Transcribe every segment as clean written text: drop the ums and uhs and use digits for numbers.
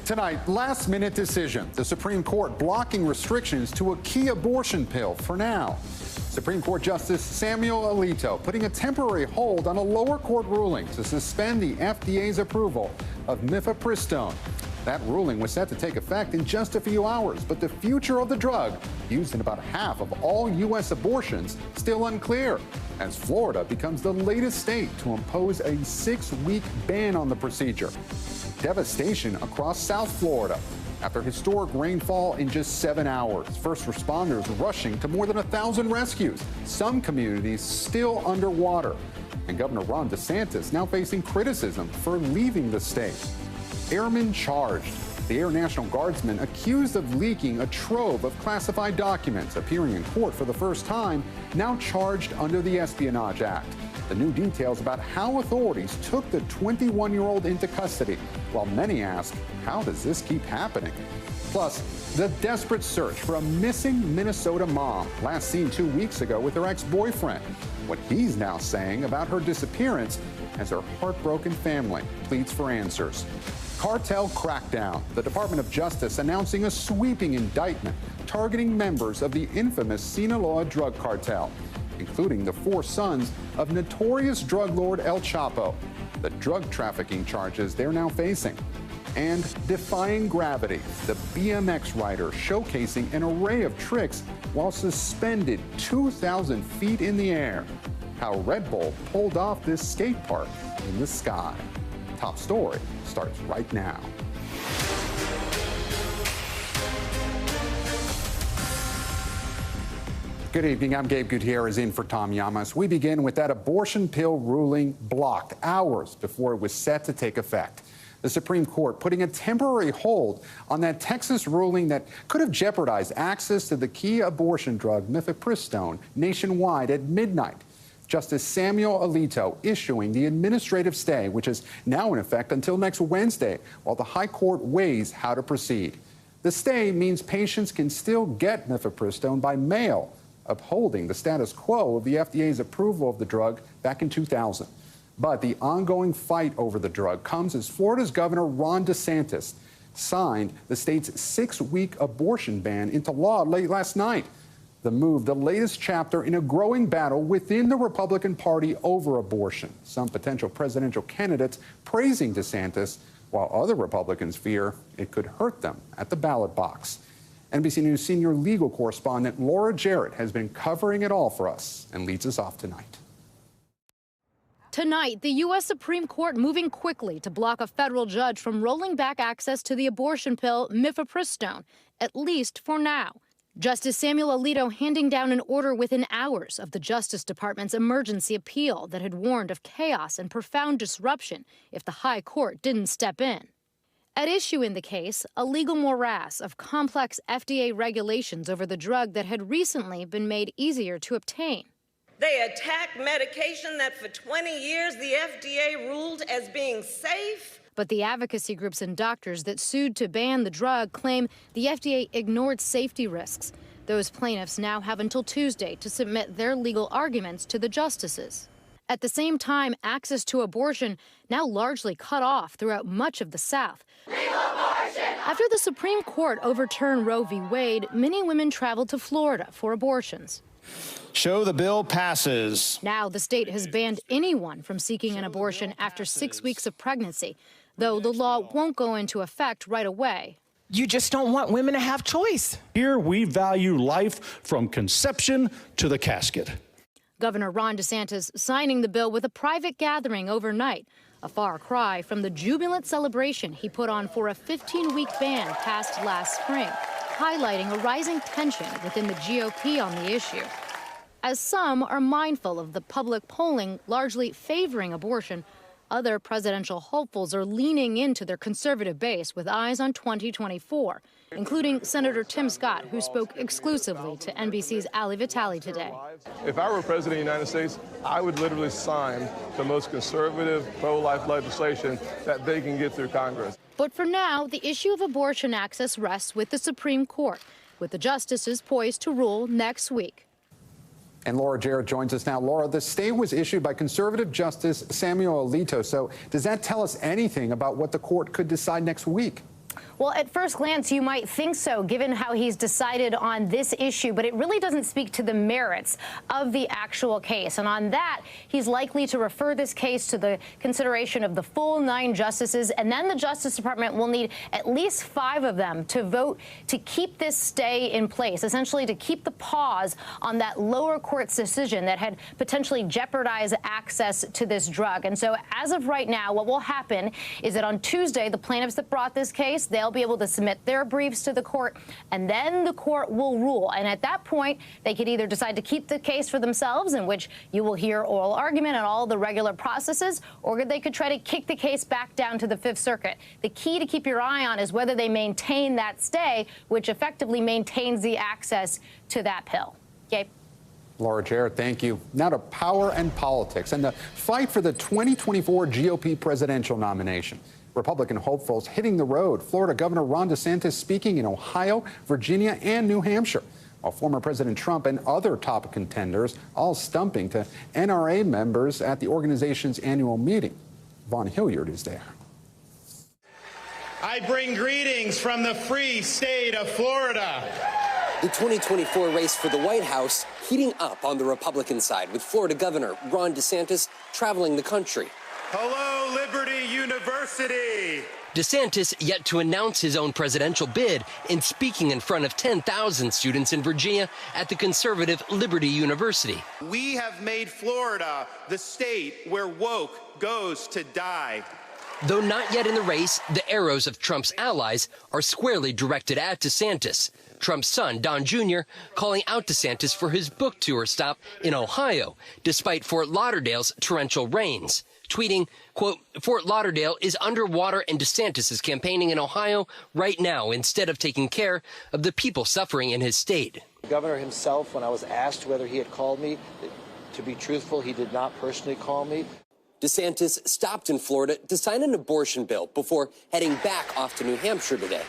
Tonight, last-minute decision. The Supreme Court blocking restrictions to a key abortion pill for now. Supreme Court Justice Samuel Alito putting a temporary hold on a lower court ruling to suspend the FDA's approval of mifepristone. That ruling was set to take effect in just a few hours, but the future of the drug, used in about half of all U.S. abortions, still unclear, as Florida becomes the latest state to impose a 6-week ban on the procedure. Devastation across South Florida after historic rainfall in just 7 hours. First responders rushing to more than 1,000 rescues. Some communities still underwater. And Governor Ron DeSantis now facing criticism for leaving the state. Airmen charged. The Air National Guardsman accused of leaking a trove of classified documents, appearing in court for the first time, now charged under the Espionage Act. The new details about how authorities took the 21-year-old into custody, while many ask, how does this keep happening? Plus, the desperate search for a missing Minnesota mom, last seen 2 weeks ago with her ex-boyfriend. What he's now saying about her disappearance as her heartbroken family pleads for answers. Cartel crackdown. The Department of Justice announcing a sweeping indictment targeting members of the infamous Sinaloa drug cartel, including the 4 sons of notorious drug lord El Chapo, the drug trafficking charges they're now facing. And defying gravity, the BMX rider showcasing an array of tricks while suspended 2,000 feet in the air. How Red Bull pulled off this skate park in the sky. Top story starts right now. Good evening. I'm Gabe Gutierrez in for Tom Llamas. We begin with that abortion pill ruling blocked hours before it was set to take effect. The Supreme Court putting a temporary hold on that Texas ruling that could have jeopardized access to the key abortion drug mifepristone nationwide at midnight. Justice Samuel Alito issuing the administrative stay, which is now in effect until next Wednesday, while the High Court weighs how to proceed. The stay means patients can still get mifepristone by mail, upholding the status quo of the FDA's approval of the drug back in 2000. But the ongoing fight over the drug comes as Florida's Governor Ron DeSantis signed the state's 6-week abortion ban into law late last night. The move, the latest chapter in a growing battle within the Republican Party over abortion. Some potential presidential candidates praising DeSantis, while other Republicans fear it could hurt them at the ballot box. NBC News senior legal correspondent Laura Jarrett has been covering it all for us and leads us off tonight. Tonight, the U.S. Supreme Court moving quickly to block a federal judge from rolling back access to the abortion pill mifepristone, at least for now. Justice Samuel Alito handing down an order within hours of the Justice Department's emergency appeal that had warned of chaos and profound disruption if the High Court didn't step in. At issue in the case, a legal morass of complex FDA regulations over the drug that had recently been made easier to obtain. They attack medication that for 20 years the FDA ruled as being safe. But the advocacy groups and doctors that sued to ban the drug claim the FDA ignored safety risks. Those plaintiffs now have until Tuesday to submit their legal arguments to the justices. At the same time, access to abortion now largely cut off throughout much of the South. After the Supreme Court overturned Roe v. Wade, many women traveled to Florida for abortions. Show the bill passes. Now the state has banned anyone from seeking an abortion after 6 weeks of pregnancy, though the law won't go into effect right away. You just don't want women to have choice. Here we value life from conception to the casket. Governor Ron DeSantis signing the bill with a private gathering overnight, a far cry from the jubilant celebration he put on for a 15-week ban passed last spring, highlighting a rising tension within the GOP on the issue. As some are mindful of the public polling largely favoring abortion, other presidential hopefuls are leaning into their conservative base with eyes on 2024, including Senator Tim Scott, who spoke exclusively to NBC's Ali Vitale today. If I were president of the United States, I would literally sign the most conservative pro-life legislation that they can get through Congress. But for now, the issue of abortion access rests with the Supreme Court, with the justices poised to rule next week. And Laura Jarrett joins us now. Laura, the stay was issued by conservative Justice Samuel Alito. So does that tell us anything about what the court could decide next week? Well, at first glance, you might think so, given how he's decided on this issue, but it really doesn't speak to the merits of the actual case. And on that, he's likely to refer this case to the consideration of the full 9 justices, and then the Justice Department will need at least 5 of them to vote to keep this stay in place, essentially to keep the pause on that lower court's decision that had potentially jeopardized access to this drug. And so as of right now, what will happen is that on Tuesday, the plaintiffs that brought this case, they'll be able to submit their briefs to the court, and then the court will rule. And at that point, they could either decide to keep the case for themselves, in which you will hear oral argument and all the regular processes, or they could try to kick the case back down to the Fifth Circuit. The key to keep your eye on is whether they maintain that stay, which effectively maintains the access to that pill. Gabe? Laura, Jarrett, thank you. Now to power and politics and the fight for the 2024 GOP presidential nomination. Republican hopefuls hitting the road. Florida Governor Ron DeSantis speaking in Ohio, Virginia, and New Hampshire, while former President Trump and other top contenders all stumping to NRA members at the organization's annual meeting. Vaughn Hilliard is there. I bring greetings from the free state of Florida. The 2024 race for the White House heating up on the Republican side, with Florida Governor Ron DeSantis traveling the country. Hello, Liberty University. DeSantis yet to announce his own presidential bid in speaking in front of 10,000 students in Virginia at the conservative Liberty University. We have made Florida the state where woke goes to die. Though not yet in the race, the arrows of Trump's allies are squarely directed at DeSantis. Trump's son, Don Jr., calling out DeSantis for his book tour stop in Ohio, despite Fort Lauderdale's torrential rains. Tweeting, quote, "Fort Lauderdale is underwater and DeSantis is campaigning in Ohio right now instead of taking care of the people suffering in his state." The governor himself, when I was asked whether he had called me, to be truthful, he did not personally call me. DeSantis stopped in Florida to sign an abortion bill before heading back off to New Hampshire today.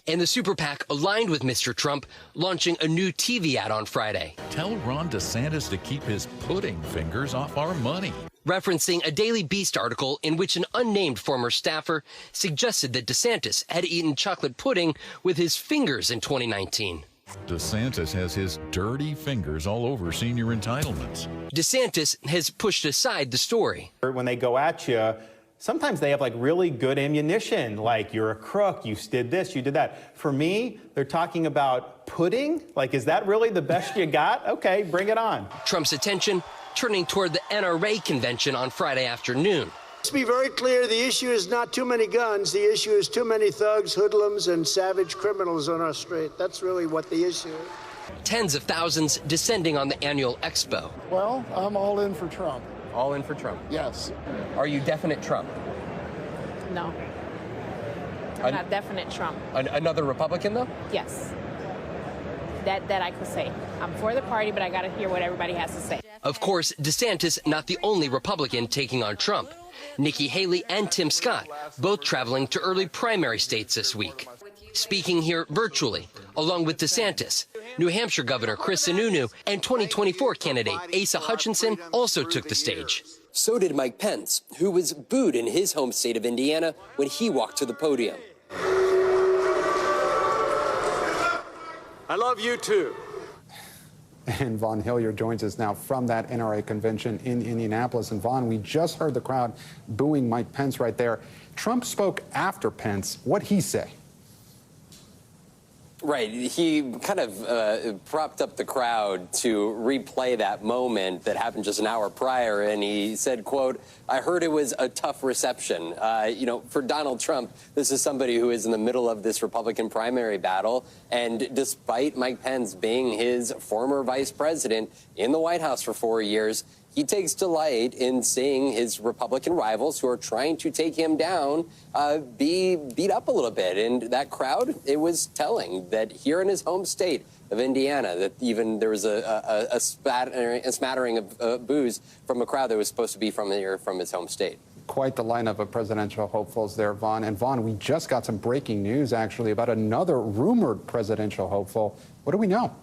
And the super PAC aligned with Mr. Trump, launching a new TV ad on Friday. Tell Ron DeSantis to keep his pudding fingers off our money. Referencing a Daily Beast article in which an unnamed former staffer suggested that DeSantis had eaten chocolate pudding with his fingers in 2019. DeSantis has his dirty fingers all over senior entitlements. DeSantis has pushed aside the story. When they go at you, sometimes they have like really good ammunition, like you're a crook, you did this, you did that. For me, they're talking about pudding. Like, is that really the best you got? Okay, bring it on. Trump's attention turning toward the NRA Convention on Friday afternoon. Let's be very clear, the issue is not too many guns. The issue is too many thugs, hoodlums, and savage criminals on our street. That's really what the issue is. Tens of thousands descending on the annual expo. Well, I'm all in for Trump. All in for Trump? Yes. Are you definite Trump? No. I'm not definite Trump. Another Republican, though? Yes. That I could say. I'm for the party, but I got to hear what everybody has to say. Of course, DeSantis not the only Republican taking on Trump. Nikki Haley and Tim Scott both traveling to early primary states this week. Speaking here virtually, along with DeSantis, New Hampshire Governor Chris Sununu and 2024 candidate Asa Hutchinson also took the stage. So did Mike Pence, who was booed in his home state of Indiana when he walked to the podium. I love you too. And Vaughn Hilliard joins us now from that NRA convention in Indianapolis. And Vaughn, we just heard the crowd booing Mike Pence right there. Trump spoke after Pence. What'd he say? Right. He kind of propped up the crowd to replay that moment that happened just an hour prior. And he said, quote, "I heard it was a tough reception." You know, for Donald Trump, this is somebody who is in the middle of this Republican primary battle. And despite Mike Pence being his former vice president in the White House for 4 years, he takes delight in seeing his Republican rivals who are trying to take him down be beat up a little bit. And that crowd, it was telling that here in his home state of Indiana, that even there was a smattering of boos from a crowd that was supposed to be from his home state. Quite the lineup of presidential hopefuls there, Vaughn. And Vaughn, we just got some breaking news, actually, about another rumored presidential hopeful. What do we know?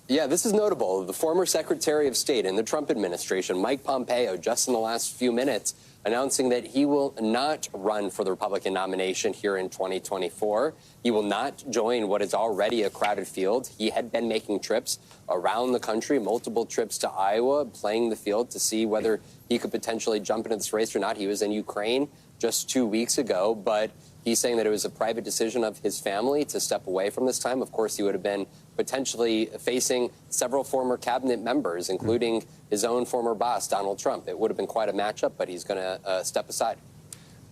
Yeah, this is notable. The former Secretary of State in the Trump administration, Mike Pompeo, just in the last few minutes, announcing that he will not run for the Republican nomination here in 2024. He will not join what is already a crowded field. He had been making trips around the country, multiple trips to Iowa, playing the field to see whether he could potentially jump into this race or not. He was in Ukraine just 2 weeks ago, but he's saying that it was a private decision of his family to step away from this time. Of course, he would have been potentially facing several former cabinet members, including his own former boss, Donald Trump. It would have been quite a matchup, but he's going to step aside.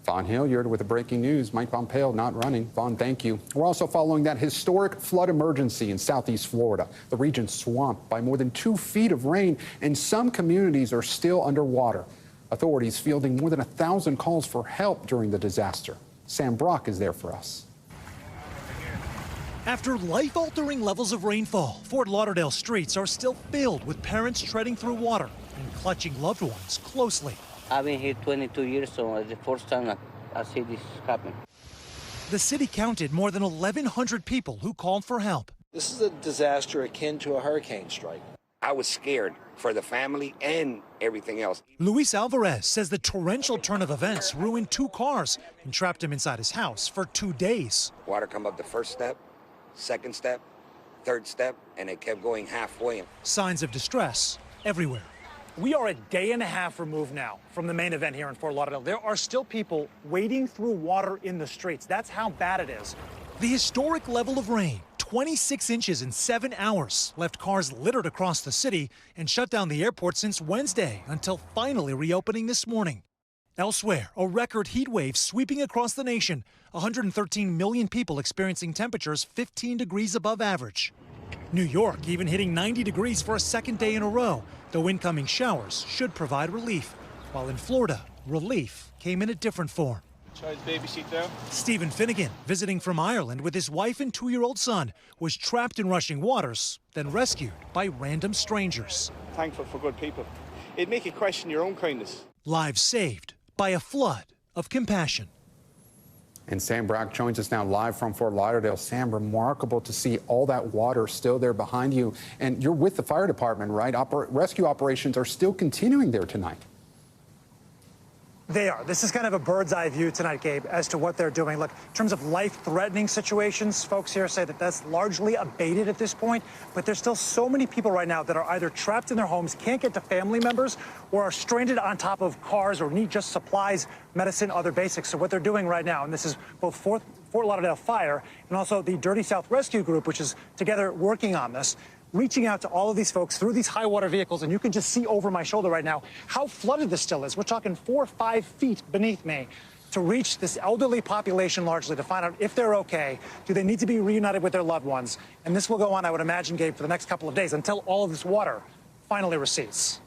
Vaughn Hilliard with the breaking news. Mike Pompeo not running. Vaughn, thank you. We're also following that historic flood emergency in southeast Florida. The region swamped by more than 2 feet of rain, and some communities are still underwater. Authorities fielding more than 1,000 calls for help during the disaster. Sam Brock is there for us. After life-altering levels of rainfall, Fort Lauderdale streets are still filled with parents treading through water and clutching loved ones closely. I've been here 22 years, so it's the first time I see this happen. The city counted more than 1,100 people who called for help. This is a disaster akin to a hurricane strike. I was scared for the family and everything else. Luis Alvarez says the torrential turn of events ruined 2 cars and trapped him inside his house for 2 days. Water come up the first step, second step, third step, and it kept going halfway. Signs of distress everywhere. We are a day and a half removed now from the main event here in Fort Lauderdale. There are still people wading through water in the streets. That's how bad it is. The historic level of rain, 26 inches in 7 hours, left cars littered across the city and shut down the airport since Wednesday until finally reopening this morning. Elsewhere, a record heat wave sweeping across the nation. 113 million people experiencing temperatures 15 degrees above average. New York even hitting 90 degrees for a second day in a row, though incoming showers should provide relief. While in Florida, relief came in a different form. Try his baby seat down. Stephen Finnegan, visiting from Ireland with his wife and 2-year-old son, was trapped in rushing waters, then rescued by random strangers. Thankful for good people. It'd make you question your own kindness. Lives saved by a flood of compassion. And Sam Brock joins us now live from Fort Lauderdale. Sam, remarkable to see all that water still there behind you. And you're with the fire department, right? Rescue operations are still continuing there tonight. They are. This is kind of a bird's eye view tonight, Gabe, as to what they're doing. Look, in terms of life-threatening situations, folks here say that that's largely abated at this point, but there's still so many people right now that are either trapped in their homes, can't get to family members, or are stranded on top of cars or need just supplies, medicine, other basics. So what they're doing right now, and this is both Fort Lauderdale Fire and also the Dirty South Rescue Group, which is together working on this, reaching out to all of these folks through these high water vehicles, and you can just see over my shoulder right now how flooded this still is. We're talking 4 or 5 feet beneath me to reach this elderly population largely to find out if they're okay. Do they need to be reunited with their loved ones? And this will go on, I would imagine, Gabe, for the next couple of days until all of this water finally recedes.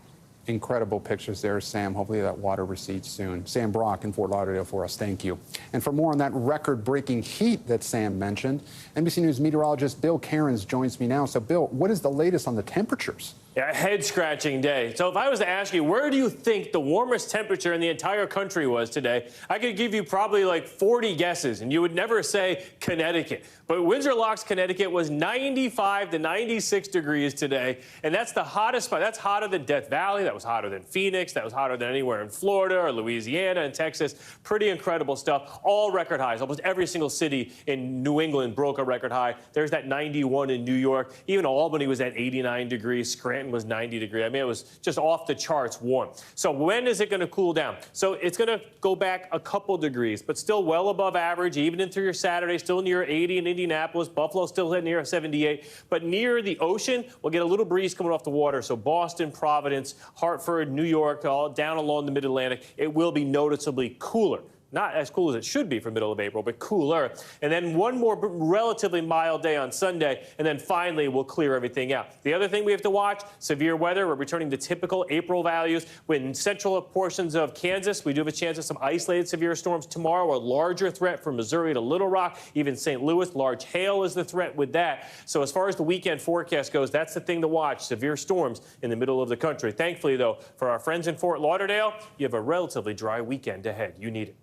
Incredible pictures there, Sam. Hopefully that water recedes soon. Sam Brock in Fort Lauderdale for us. Thank you. And for more on that record-breaking heat that Sam mentioned, NBC News meteorologist Bill Cairns joins me now. So, Bill, what is the latest on the temperatures? Yeah, a head-scratching day. So if I was to ask you, where do you think the warmest temperature in the entire country was today, I could give you probably like 40 guesses, and you would never say Connecticut. But Windsor Locks, Connecticut was 95 to 96 degrees today, and that's the hottest spot. That's hotter than Death Valley. That was hotter than Phoenix. That was hotter than anywhere in Florida or Louisiana and Texas. Pretty incredible stuff. All record highs. Almost every single city in New England broke a record high. There's that 91 in New York. Even Albany was at 89 degrees. Scranton was 90 degrees. I mean, it was just off the charts warm. So when is it going to cool down? So it's going to go back a couple degrees, but still well above average, even into your Saturday, still near 80 in Indianapolis. Buffalo still at near 78. But near the ocean, we'll get a little breeze coming off the water. So Boston, Providence, Hartford, New York, all down along the mid-Atlantic, it will be noticeably cooler. Not as cool as it should be for middle of April, but cooler. And then one more relatively mild day on Sunday, and then finally we'll clear everything out. The other thing we have to watch, severe weather. We're returning to typical April values. In central portions of Kansas, we do have a chance of some isolated severe storms tomorrow, a larger threat from Missouri to Little Rock, even St. Louis. Large hail is the threat with that. So as far as the weekend forecast goes, that's the thing to watch, severe storms in the middle of the country. Thankfully, though, for our friends in Fort Lauderdale, you have a relatively dry weekend ahead. You need it.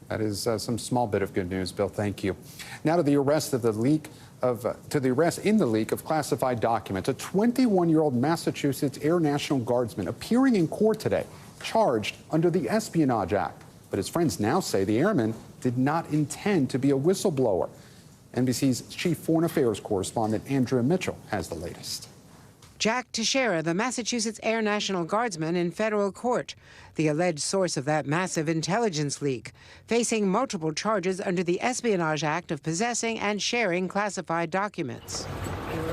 That is some small bit of good news, Bill. Thank you. Now to the arrest of the leak of in the leak of classified documents. A 21-year-old Massachusetts Air National Guardsman appearing in court today, charged under the Espionage Act. But his friends now say the airman did not intend to be a whistleblower. NBC's chief foreign affairs correspondent Andrea Mitchell has the latest. Jack Teixeira, the Massachusetts Air National Guardsman, in federal court, the alleged source of that massive intelligence leak, facing multiple charges under the Espionage Act of possessing and sharing classified documents.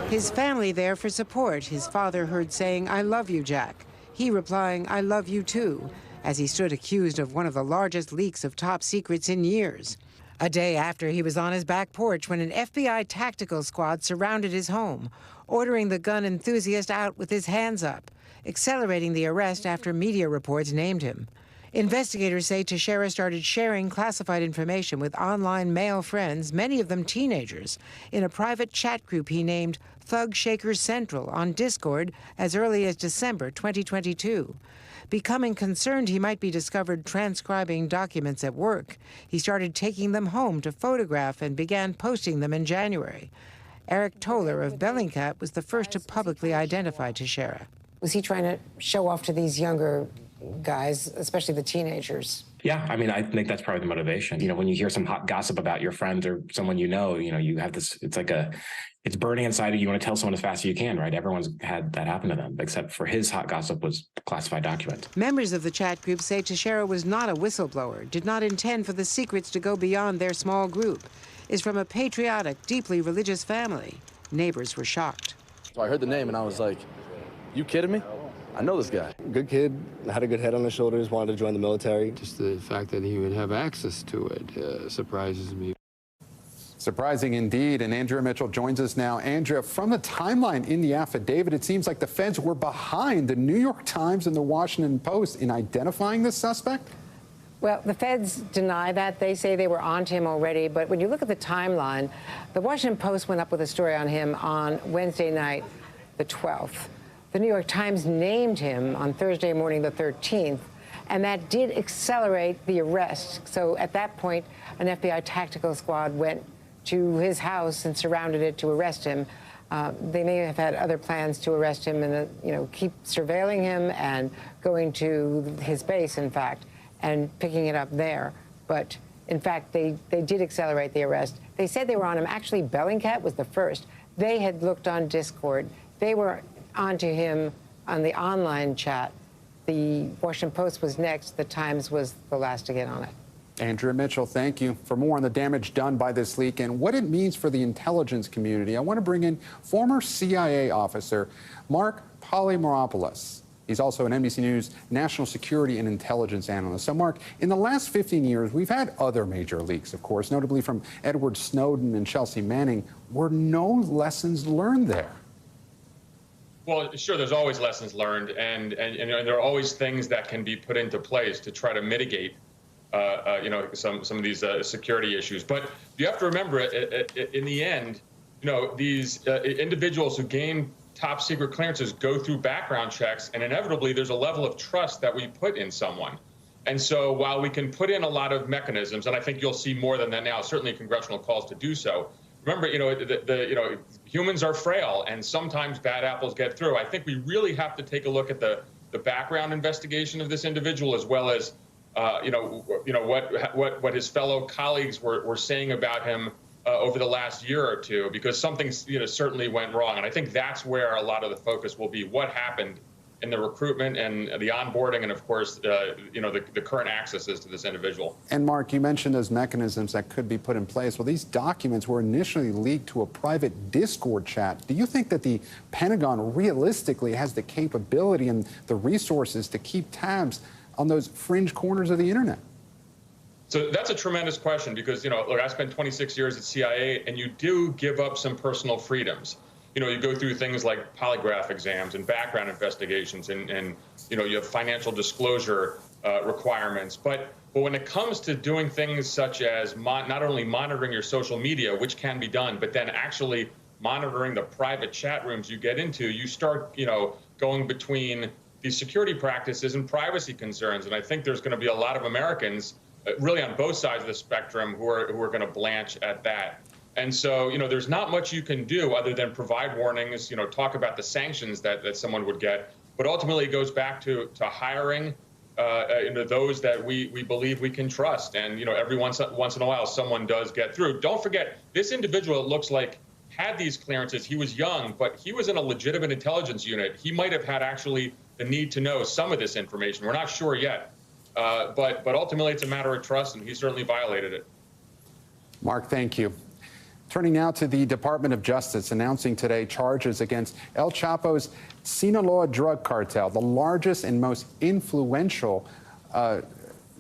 His family there for support, his father heard saying, "I love you, Jack." He replying, "I love you too," as he stood accused of one of the largest leaks of top secrets in years. A day after he was on his back porch when an FBI tactical squad surrounded his home, ordering the gun enthusiast out with his hands up, accelerating the arrest after media reports named him. Investigators say Teixeira started sharing classified information with online male friends, many of them teenagers, in a private chat group he named Thug Shakers Central on Discord as early as December 2022. Becoming concerned he might be discovered transcribing documents at work, he started taking them home to photograph and began posting them in January. Eric Toller of Bellingcat was the first to publicly identify Teixeira. Was he trying to show off to these younger guys, especially the teenagers? Yeah, I mean, I think that's probably the motivation. You know, when you hear some hot gossip about your friends or someone you have this, it's burning inside of you. You want to tell someone as fast as you can, right? Everyone's had that happen to them, except for his hot gossip was classified documents. Members of the chat group say Teixeira was not a whistleblower, did not intend for the secrets to go beyond their small group, is from a patriotic, deeply religious family. Neighbors were shocked. So I heard the name and I was like, you kidding me? I know this guy. Good kid, had a good head on his shoulders, wanted to join the military. Just the fact that he would have access to it surprises me. Surprising indeed, and Andrea Mitchell joins us now. Andrea, from the timeline in the affidavit, it seems like the feds were behind the New York Times and the Washington Post in identifying this suspect? Well, the feds deny that. They say they were on to him already. But when you look at the timeline, the Washington Post went up with a story on him on Wednesday night, the 12th. The New York Times named him on Thursday morning, the 13th, and that did accelerate the arrest. So at that point, an FBI tactical squad went to his house and surrounded it to arrest him. They may have had other plans to arrest him and, keep surveilling him and going to his base, in fact, and picking it up there. But in fact, they did accelerate the arrest. They said they were on him. Actually, Bellingcat was the first. They had looked on Discord. They were onto him on the online chat. The Washington Post was next. The Times was the last to get on it. Andrea Mitchell, thank you. For more on the damage done by this leak and what it means for the intelligence community, I want to bring in former CIA officer Mark Polymeropoulos. He's also an NBC News national security and intelligence analyst. So, Mark, in the last 15 years, we've had other major leaks, of course, notably from Edward Snowden and Chelsea Manning. Were no lessons learned there? Well, sure, there's always lessons learned, and there are always things that can be put into place to try to mitigate, some of these security issues. But you have to remember, in the end, these individuals who gain top secret clearances go through background checks, and inevitably there's a level of trust that we put in someone. And so while we can put in a lot of mechanisms, and I think you'll see more than that now, certainly congressional calls to do so. Remember, humans are frail, and sometimes bad apples get through. I think we really have to take a look at the background investigation of this individual, as well as, what his fellow colleagues were saying about him over the last year or two, because something certainly went wrong, and I think that's where a lot of the focus will be: what happened in the recruitment and the onboarding, and of course, the current accesses to this individual. And Mark, you mentioned those mechanisms that could be put in place. Well, these documents were initially leaked to a private Discord chat. Do you think that the Pentagon realistically has the capability and the resources to keep tabs on those fringe corners of the internet? So that's a tremendous question, because, look, I spent 26 years at CIA, and you do give up some personal freedoms. You go through things like polygraph exams and background investigations, and you have financial disclosure requirements. But when it comes to doing things such as not only monitoring your social media, which can be done, but then actually monitoring the private chat rooms you get into, you start, going between these security practices and privacy concerns. And I think there's going to be a lot of Americans, really on both sides of the spectrum, who are going to blanch at that. And so, there's not much you can do other than provide warnings, talk about the sanctions that someone would get. But ultimately, it goes back to hiring those that we believe we can trust. And, every once in a while, someone does get through. Don't forget, this individual, it looks like, had these clearances. He was young, but he was in a legitimate intelligence unit. He might have had actually the need to know some of this information. We're not sure yet. But ultimately, it's a matter of trust, and he certainly violated it. Mark, thank you. Turning now to the Department of Justice, announcing today charges against El Chapo's Sinaloa drug cartel, the largest and most influential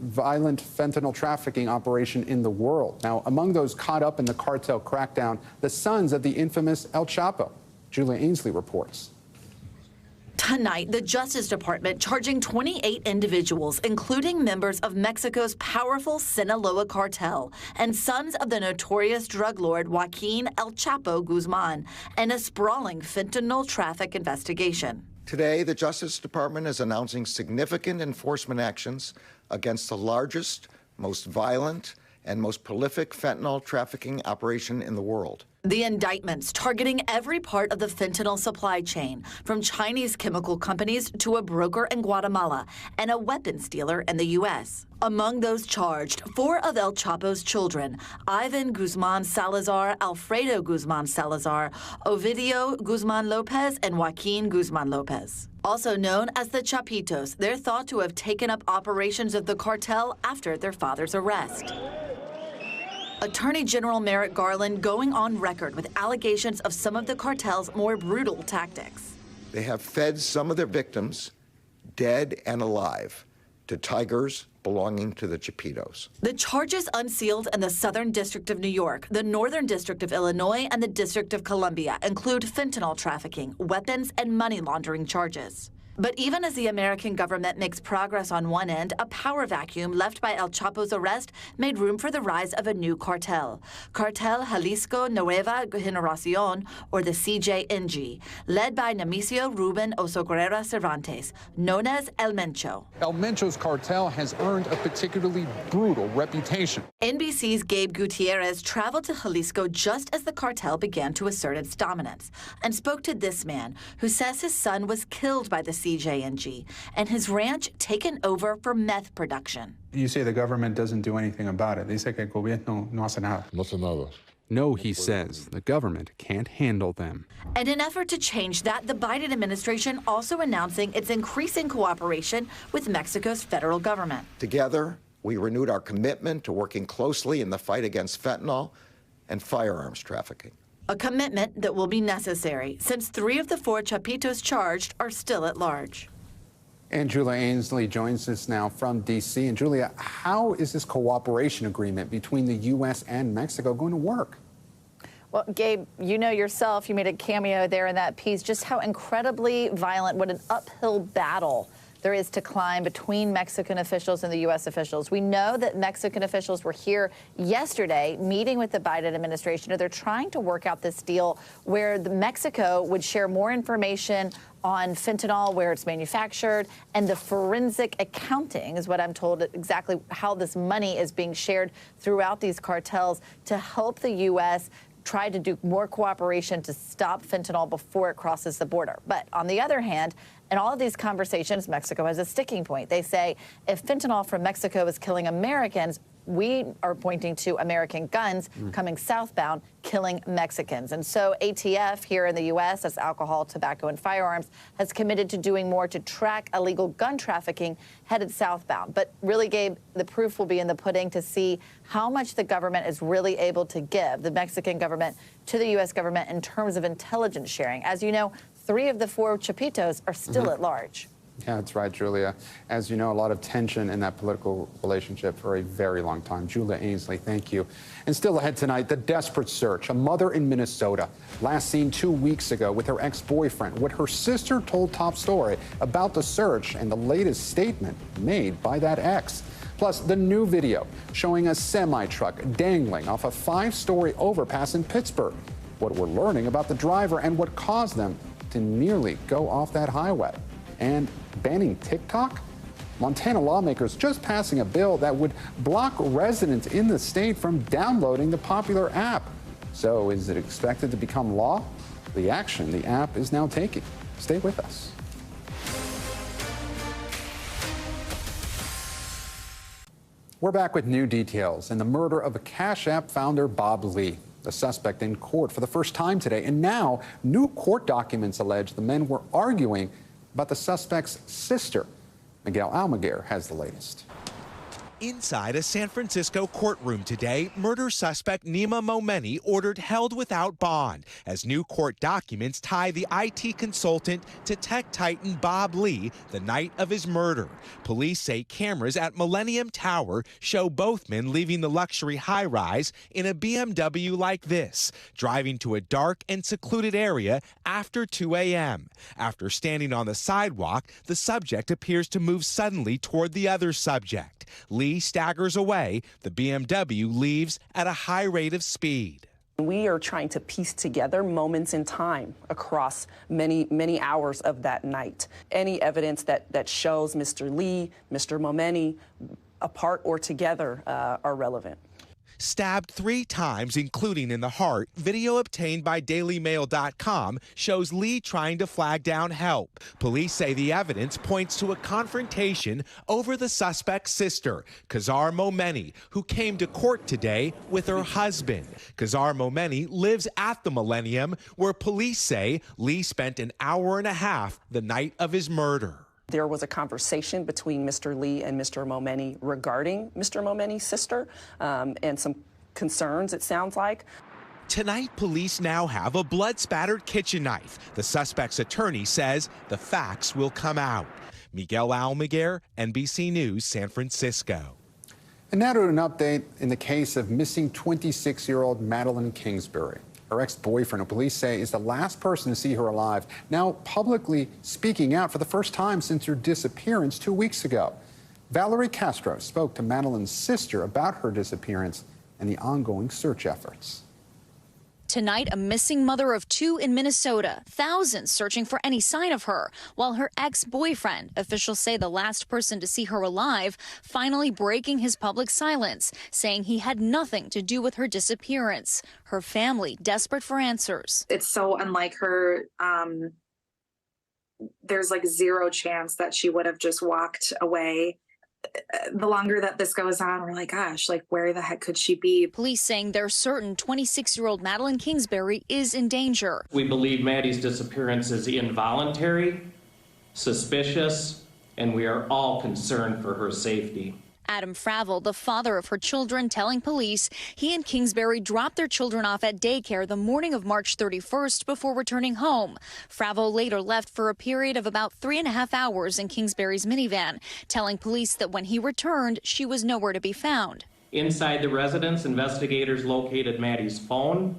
violent fentanyl trafficking operation in the world. Now, among those caught up in the cartel crackdown, the sons of the infamous El Chapo. Julia Ainsley reports. Tonight, the Justice Department charging 28 individuals, including members of Mexico's powerful Sinaloa cartel and sons of the notorious drug lord Joaquin El Chapo Guzman, and a sprawling fentanyl traffic investigation. Today, the Justice Department is announcing significant enforcement actions against the largest, most violent, and most prolific fentanyl trafficking operation in the world. The indictments targeting every part of the fentanyl supply chain, from Chinese chemical companies to a broker in Guatemala and a weapons dealer in the U.S. Among those charged, 4 of El Chapo's children, Ivan Guzman Salazar, Alfredo Guzman Salazar, Ovidio Guzman Lopez, and Joaquin Guzman Lopez. Also known as the Chapitos, they're thought to have taken up operations of the cartel after their father's arrest. Attorney General Merrick Garland going on record with allegations of some of the cartel's more brutal tactics. They have fed some of their victims, dead and alive, to tigers belonging to the Chapitos. The charges unsealed in the Southern District of New York, the Northern District of Illinois, and the District of Columbia include fentanyl trafficking, weapons, and money laundering charges. But even as the American government makes progress on one end, a power vacuum left by El Chapo's arrest made room for the rise of a new cartel, Cartel Jalisco Nueva Generación, or the CJNG, led by Nemesio Ruben Osoguerra Cervantes, known as El Mencho. El Mencho's cartel has earned a particularly brutal reputation. NBC's Gabe Gutierrez traveled to Jalisco just as the cartel began to assert its dominance and spoke to this man who says his son was killed by the CJNG and his ranch taken over for meth production. You say the government doesn't do anything about it. Dice que el gobierno no hace nada. No hace nada. No, he says, the government can't handle them. In an effort to change that, the Biden administration also announcing its increasing cooperation with Mexico's federal government. Together, we renewed our commitment to working closely in the fight against fentanyl and firearms trafficking. A commitment that will be necessary since 3 of the 4 Chapitos charged are still at large. And Julia Ainsley joins us now from D.C. And Julia, how is this cooperation agreement between the U.S. and Mexico going to work? Well, Gabe, you know yourself, you made a cameo there in that piece, just how incredibly violent, what an uphill battle there is to climb between Mexican officials and the U.S. officials. We know that Mexican officials were here yesterday meeting with the Biden administration. They're trying to work out this deal where Mexico would share more information on fentanyl, where it's manufactured, and the forensic accounting is what I'm told exactly how this money is being shared throughout these cartels to help the U.S. try to do more cooperation to stop fentanyl before it crosses the border. But on the other hand, in all of these conversations, Mexico has a sticking point. They say if fentanyl from Mexico is killing Americans, we are pointing to American guns coming southbound, killing Mexicans. And so ATF here in the U.S., that's alcohol, tobacco, and firearms, has committed to doing more to track illegal gun trafficking headed southbound. But really, Gabe, the proof will be in the pudding to see how much the government is really able to give, the Mexican government, to the U.S. government in terms of intelligence sharing. As you know, 3 of the 4 Chapitos are still at large. Yeah, that's right, Julia. As you know, a lot of tension in that political relationship for a very long time. Julia Ainsley, thank you. And still ahead tonight, the desperate search. A mother in Minnesota, last seen 2 weeks ago with her ex-boyfriend. What her sister told Top Story about the search and the latest statement made by that ex. Plus, the new video showing a semi-truck dangling off a 5-story overpass in Pittsburgh. What we're learning about the driver and what caused them to nearly go off that highway. And banning TikTok? Montana lawmakers just passing a bill that would block residents in the state from downloading the popular app. So is it expected to become law? The action the app is now taking. Stay with us. We're back with new details in the murder of a Cash App founder, Bob Lee. The suspect in court for the first time today, and now new court documents allege the men were arguing about the suspect's sister. Miguel Almaguer has the latest. Inside a San Francisco courtroom today, murder suspect Nima Momeni ordered held without bond as new court documents tie the IT consultant to tech titan Bob Lee the night of his murder. Police say cameras at Millennium Tower show both men leaving the luxury high-rise in a BMW like this, driving to a dark and secluded area after 2 a.m. After standing on the sidewalk, the subject appears to move suddenly toward the other subject. Lee staggers away. The BMW leaves at a high rate of speed. We are trying to piece together moments in time across many hours of that night. Any evidence that shows Mr. Lee, Mr. Momeni apart or together are relevant. Stabbed 3 times, including in the heart, video obtained by DailyMail.com shows Lee trying to flag down help. Police say the evidence points to a confrontation over the suspect's sister, Kazar Momeni, who came to court today with her husband. Kazar Momeni lives at the Millennium, where police say Lee spent an hour and a half the night of his murder. There was a conversation between Mr. Lee and Mr. Momeni regarding Mr. Momeni's sister and some concerns, it sounds like. Tonight, police now have a blood-spattered kitchen knife. The suspect's attorney says the facts will come out. Miguel Almaguer, NBC News, San Francisco. And now to an update in the case of missing 26-year-old Madeline Kingsbury. Her ex-boyfriend, who police say is the last person to see her alive, now publicly speaking out for the first time since her disappearance 2 weeks ago. Valerie Castro spoke to Madeline's sister about her disappearance and the ongoing search efforts. Tonight, a missing mother of 2 in Minnesota, thousands searching for any sign of her, while her ex-boyfriend, officials say the last person to see her alive, finally breaking his public silence, saying he had nothing to do with her disappearance. Her family desperate for answers. It's so unlike her. There's like zero chance that she would have just walked away. The longer that this goes on, we're like, gosh, like where the heck could she be? Police saying they're certain 26-year-old Madeline Kingsbury is in danger. We believe Maddie's disappearance is involuntary, suspicious, and we are all concerned for her safety. Adam Fravel, the father of her children, telling police he and Kingsbury dropped their children off at daycare the morning of March 31st before returning home. Fravel later left for a period of about 3.5 hours in Kingsbury's minivan, telling police that when he returned, she was nowhere to be found. Inside the residence, investigators located Maddie's phone,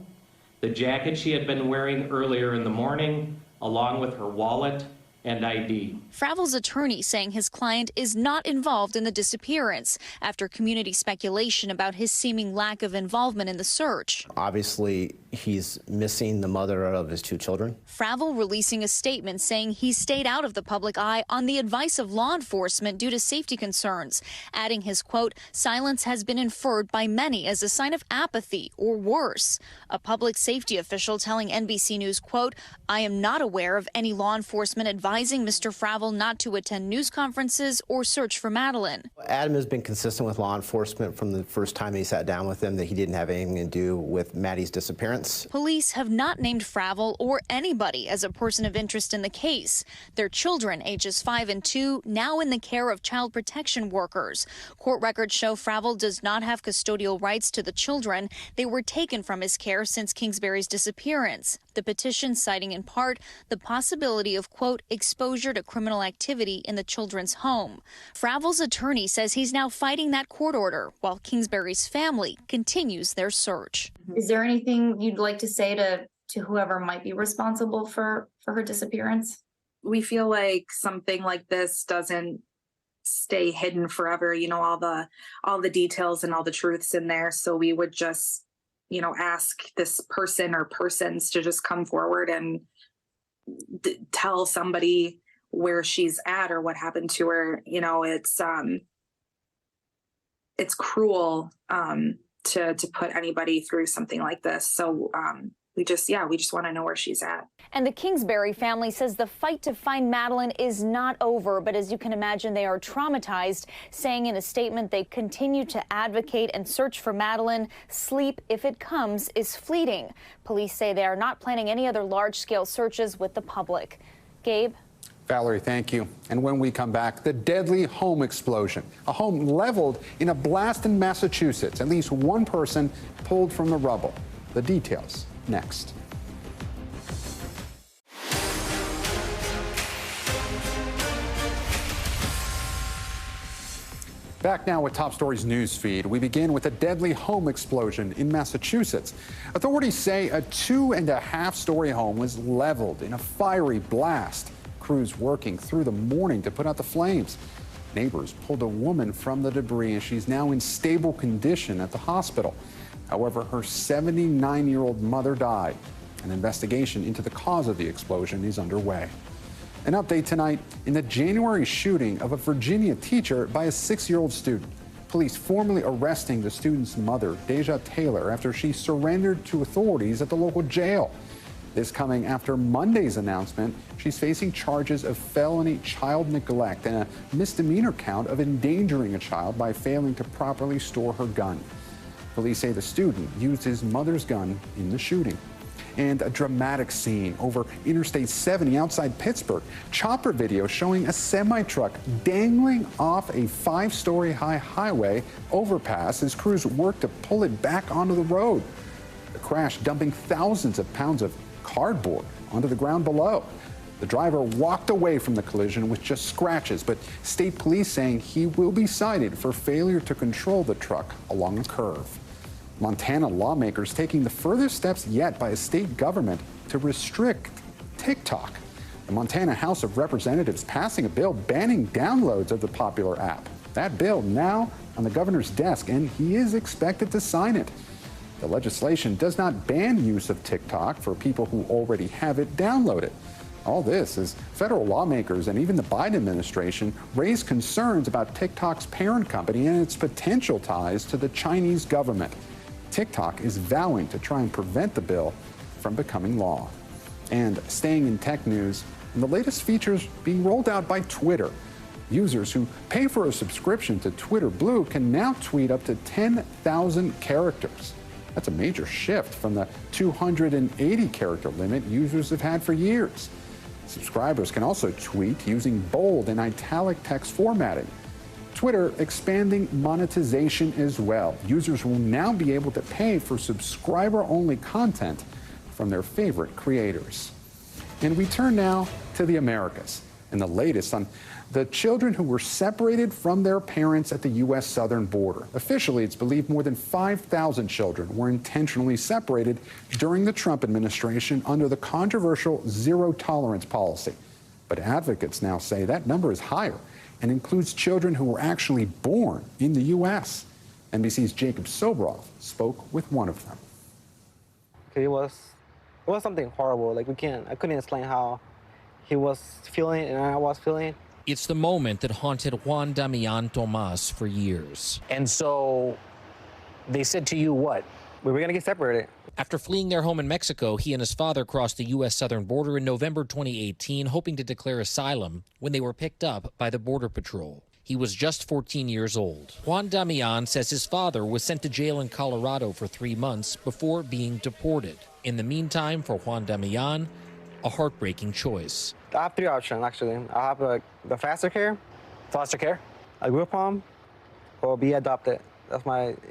the jacket she had been wearing earlier in the morning, along with her wallet and ID. Fravel's attorney saying his client is not involved in the disappearance after community speculation about his seeming lack of involvement in the search. Obviously, he's missing the mother of his 2 children. Fravel releasing a statement saying he stayed out of the public eye on the advice of law enforcement due to safety concerns, adding his quote, silence has been inferred by many as a sign of apathy or worse. A public safety official telling NBC News, quote, I am not aware of any law enforcement advising Mr. Fravel not to attend news conferences or search for Madeline. Adam has been consistent with law enforcement from the first time he sat down with them that he didn't have anything to do with Maddie's disappearance. Police have not named Fravel or anybody as a person of interest in the case. Their children, ages 5 and 2, now in the care of child protection workers. Court records show Fravel does not have custodial rights to the children. They were taken from his care since Kingsbury's disappearance. The petition citing in part the possibility of, quote, exposure to criminal activity in the children's home. Fravel's attorney says he's now fighting that court order while Kingsbury's family continues their search. Is there anything you'd like to say to whoever might be responsible for her disappearance? We feel like something like this doesn't stay hidden forever, you know, all the details and all the truths in there. So we would just, you know, ask this person or persons to just come forward and tell somebody where she's at or what happened to her. You know, it's cruel to put anybody through something like this. So we we just want to know where she's at. And the Kingsbury family says the fight to find Madeline is not over, but as you can imagine, they are traumatized, saying in a statement they continue to advocate and search for Madeline. Sleep, if it comes, is fleeting. Police say they are not planning any other large-scale searches with the public. Gabe? Valerie, thank you. And when we come back, the deadly home explosion. A home leveled in a blast in Massachusetts. At least one person pulled from the rubble. The details next. Back now with Top Stories news feed. We begin with a deadly home explosion in Massachusetts. Authorities say a 2.5-story home was leveled in a fiery blast. Crews working through the morning to put out the flames. Neighbors pulled a woman from the debris and she's now in stable condition at the hospital. However, her 79-year-old mother died. An investigation into the cause of the explosion is underway. An update tonight in the January shooting of a Virginia teacher by a 6-year-old student. Police formally arresting the student's mother, Deja Taylor, after she surrendered to authorities at the local jail. This coming after Monday's announcement she's facing charges of felony child neglect and a misdemeanor count of endangering a child by failing to properly store her gun. Police say the student used his mother's gun in the shooting. And a dramatic scene over Interstate 70 outside Pittsburgh. Chopper video showing a semi-truck dangling off a 5-story high highway overpass as crews work to pull it back onto the road. The crash dumping thousands of pounds of cardboard onto the ground below. The driver walked away from the collision with just scratches, but state police saying he will be cited for failure to control the truck along a curve. Montana lawmakers taking the furthest steps yet by a state government to restrict TikTok. The Montana House of Representatives passing a bill banning downloads of the popular app. That bill now on the governor's desk, and he is expected to sign it. The legislation does not ban use of TikTok for people who already have it downloaded. All this as federal lawmakers and even the Biden administration raise concerns about TikTok's parent company and its potential ties to the Chinese government. TikTok is vowing to try and prevent the bill from becoming law. And staying in tech news, and the latest features being rolled out by Twitter. Users who pay for a subscription to Twitter Blue can now tweet up to 10,000 characters. That's a major shift from the 280 character limit users have had for years. Subscribers can also tweet using bold and italic text formatting. Twitter expanding monetization as well. Users will now be able to pay for subscriber-only content from their favorite creators. And we turn now to the Americas and the latest on the children who were separated from their parents at the U.S. southern border. Officially, it's believed more than 5,000 children were intentionally separated during the Trump administration under the controversial zero-tolerance policy. But advocates now say that number is higher and includes children who were actually born in the U.S. NBC's Jacob Sobroff spoke with one of them. It was something horrible. Like I couldn't explain how he was feeling and I was feeling. It's the moment that haunted Juan Damian Tomas for years. And so they said to you what? We were going to get separated. After fleeing their home in Mexico, he and his father crossed the U.S. southern border in November 2018, hoping to declare asylum when they were picked up by the Border Patrol. He was just 14 years old. Juan Damian says his father was sent to jail in Colorado for 3 months before being deported. In the meantime, for Juan Damian, a heartbreaking choice. I have 3 options, actually. I have the foster care, a group home, or be adopted.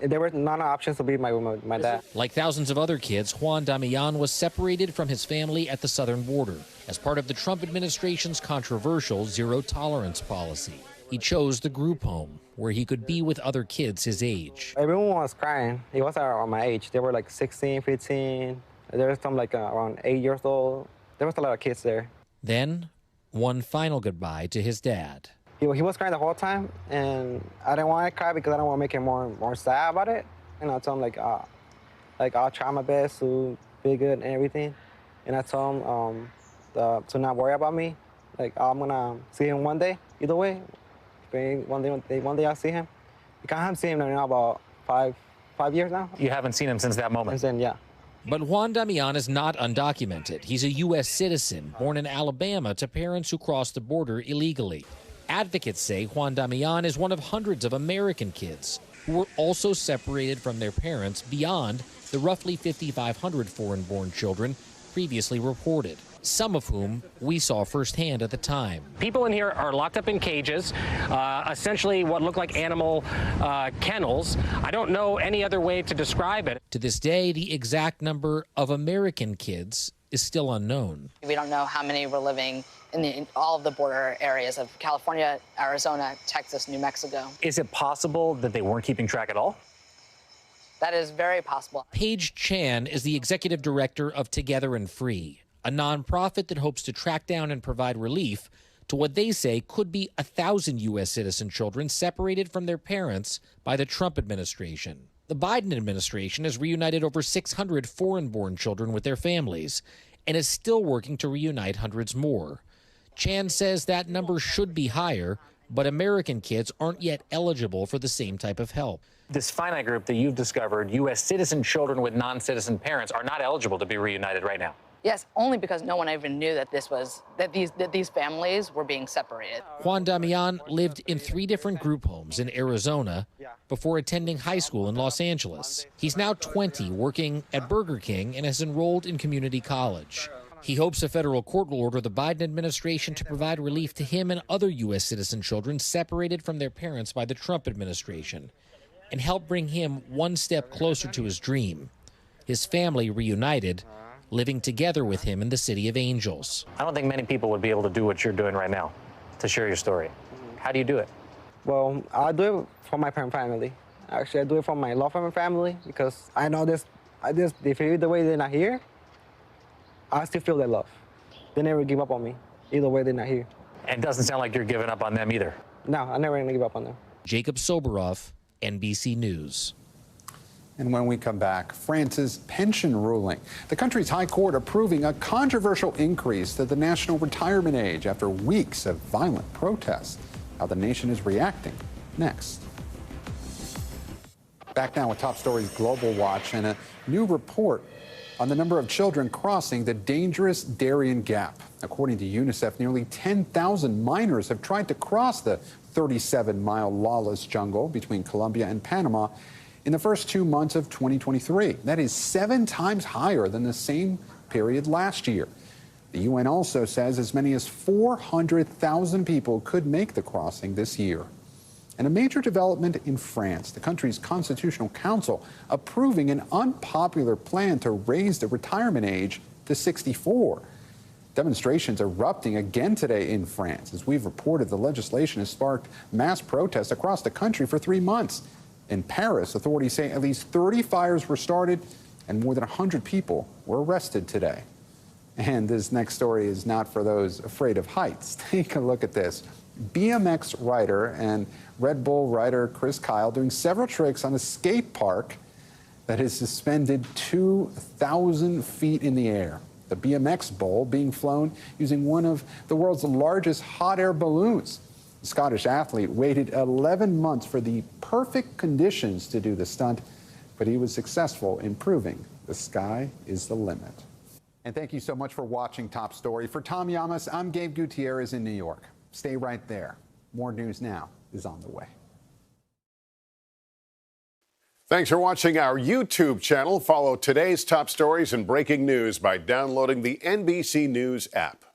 There were none options to be my dad. Like thousands of other kids, Juan Damian was separated from his family at the southern border as part of the Trump administration's controversial zero-tolerance policy. He chose the group home, where he could be with other kids his age. Everyone was crying. It was around my age. They were like 16, 15. There was some like around 8 years old. There was a lot of kids there. Then, one final goodbye to his dad. He was crying the whole time, and I didn't want to cry because I don't want to make him more sad about it. And I told him I'll try my best to be good and everything. And I told him to not worry about me. Like I'm gonna see him one day, either way. One day I'll see him. Because I haven't seen him now about five years now. You haven't seen him since that moment? Since then, yeah. But Juan Damian is not undocumented. He's a U.S. citizen born in Alabama to parents who crossed the border illegally. Advocates say Juan Damian is one of hundreds of American kids who were also separated from their parents beyond the roughly 5,500 foreign-born children previously reported, some of whom we saw firsthand at the time. People in here are locked up in cages, essentially what look like animal kennels. I don't know any other way to describe it. To this day, the exact number of American kids is still unknown. We don't know how many were living in all of the border areas of California, Arizona, Texas, New Mexico. Is it possible that they weren't keeping track at all? That is very possible. Paige Chan is the executive director of Together and Free, a nonprofit that hopes to track down and provide relief to what they say could be 1,000 U.S. citizen children separated from their parents by the Trump administration. The Biden administration has reunited over 600 foreign-born children with their families and is still working to reunite hundreds more. Chan says that number should be higher, but American kids aren't yet eligible for the same type of help. This finite group that you've discovered, U.S. citizen children with non-citizen parents, are not eligible to be reunited right now. Yes, only because no one even knew that these families were being separated. Juan Damian lived in 3 different group homes in Arizona before attending high school in Los Angeles. He's now 20, working at Burger King, and has enrolled in community college. He hopes a federal court will order the Biden administration to provide relief to him and other U.S. citizen children separated from their parents by the Trump administration, and help bring him one step closer to his dream, his family reunited, living together with him in the City of Angels. I don't think many people would be able to do what you're doing right now, to share your story. How do you do it? Well, I do it for my parent family. Actually, I do it for my law firm family because I know they feel the way they're not here. I still feel their love. They never give up on me. Either way, they're not here. And it doesn't sound like you're giving up on them either. No, I'm never gonna give up on them. Jacob Soboroff, NBC News. And when we come back, France's pension ruling. The country's high court approving a controversial increase to the national retirement age after weeks of violent protests. How the nation is reacting. Next. Back now with Top Stories Global Watch and a new report on the number of children crossing the dangerous Darien Gap. According to UNICEF, nearly 10,000 minors have tried to cross the 37-mile lawless jungle between Colombia and Panama in the first 2 months of 2023. That is 7 times higher than the same period last year. The UN also says as many as 400,000 people could make the crossing this year. And a major development in France, the country's constitutional council approving an unpopular plan to raise the retirement age to 64. Demonstrations erupting again today in France. As we've reported, the legislation has sparked mass protests across the country for 3 months. In Paris, authorities say at least 30 fires were started and more than 100 people were arrested today. And this next story is not for those afraid of heights. Take a look at this. BMX rider and Red Bull rider Chris Kyle doing several tricks on a skate park that is suspended 2,000 feet in the air. The BMX Bowl being flown using one of the world's largest hot air balloons. The Scottish athlete waited 11 months for the perfect conditions to do the stunt, but he was successful in proving the sky is the limit. And thank you so much for watching Top Story. For Tom Llamas, I'm Gabe Gutierrez in New York. Stay right there. More news now is on the way. Thanks for watching our YouTube channel. Follow today's top stories and breaking news by downloading the NBC News app.